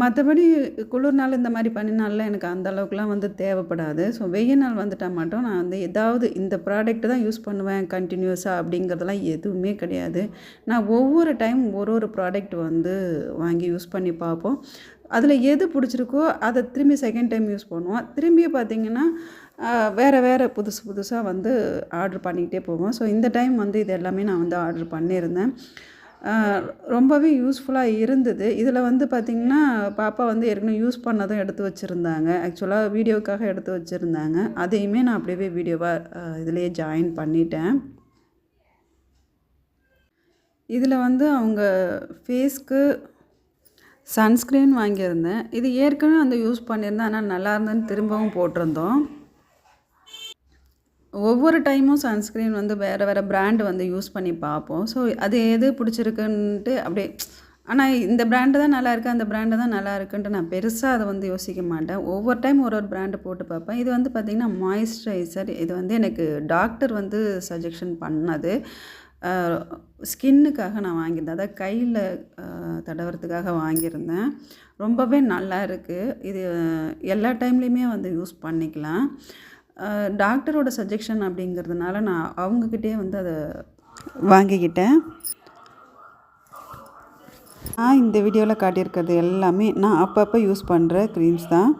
மற்றபடி குளிர் நாள் இந்த மாதிரி பனி நாள்லாம் எனக்கு அந்த அளவுக்குலாம் வந்து தேவைப்படாது. ஸோ வெயில் நாள் வந்துட்டா மட்டும் நான் வந்து ஏதாவது இந்த ப்ராடக்ட் தான் யூஸ் பண்ணுவேன் கண்டினியூஸாக அப்படிங்கிறதெல்லாம் எதுவுமே கிடையாது. நான் ஒவ்வொரு டைம் ஒரு ப்ராடக்ட் வந்து வாங்கி யூஸ் பண்ணி பார்ப்போம். அதில் எது பிடிச்சிருக்கோ அதை திரும்பி செகண்ட் டைம் யூஸ் பண்ணுவோம். திரும்பி பார்த்திங்கன்னா வேறு புதுசு புதுசாக வந்து ஆர்டர் பண்ணிக்கிட்டே போவோம். ஸோ இந்த டைம் வந்து இது எல்லாமே நான் வந்து ஆர்டர் பண்ணியிருந்தேன். ரொம்பவே யூஸ்ஃபுல்லாக இருந்தது. இதில் வந்து பார்த்திங்கன்னா பாப்பா வந்து ஏற்கனவே யூஸ் பண்ணதும் எடுத்து வச்சுருந்தாங்க. ஆக்சுவலாக வீடியோவுக்காக எடுத்து வச்சுருந்தாங்க. அதையுமே நான் அப்படியே வீடியோவாக இதிலேயே ஜாயின் பண்ணிட்டேன். இதில் வந்து அவங்க ஃபேஸ்க்கு சன்ஸ்க்ரீன் வாங்கியிருந்தேன். இது ஏற்கனவே வந்து யூஸ் பண்ணியிருந்தேன். ஆனால் நல்லா இருந்ததுன்னு திரும்பவும் போட்டிருந்தோம். ஒவ்வொரு டைமும் சன்ஸ்க்ரீன் வந்து வேறு பிராண்டு வந்து யூஸ் பண்ணி பார்ப்போம். ஸோ அது எது பிடிச்சிருக்குன்ட்டு அப்படியே ஆனால் இந்த பிராண்டு தான் நல்லாயிருக்கு, அந்த பிராண்டு தான் நல்லா இருக்குன்ட்டு நான் பெருசாக அதை வந்து யோசிக்க மாட்டேன். ஒவ்வொரு டைம் ஒரு பிராண்டு போட்டு பார்ப்பேன். இது வந்து பார்த்திங்கன்னா மாய்ஸ்சரைசர். இது வந்து எனக்கு டாக்டர் வந்து சஜெஷன் பண்ணது. ஸ்கின்னுக்காக நான் வாங்கியிருந்தேன். அதாவது கையில் தடவுறதுக்காக வாங்கியிருந்தேன். ரொம்பவே நல்லா இருக்குது. இது எல்லா டைம்லேயுமே வந்து யூஸ் பண்ணிக்கலாம். டாக்டரோட சஜெக்ஷன் அப்படிங்கிறதுனால நான் அவங்கக்கிட்டே வந்து அதை வாங்கிக்கிட்டேன். நான் இந்த வீடியோவில் காட்டியிருக்கிறது எல்லாமே நான் அப்பப்போ யூஸ் பண்ணுற க்ரீம்ஸ் தான்.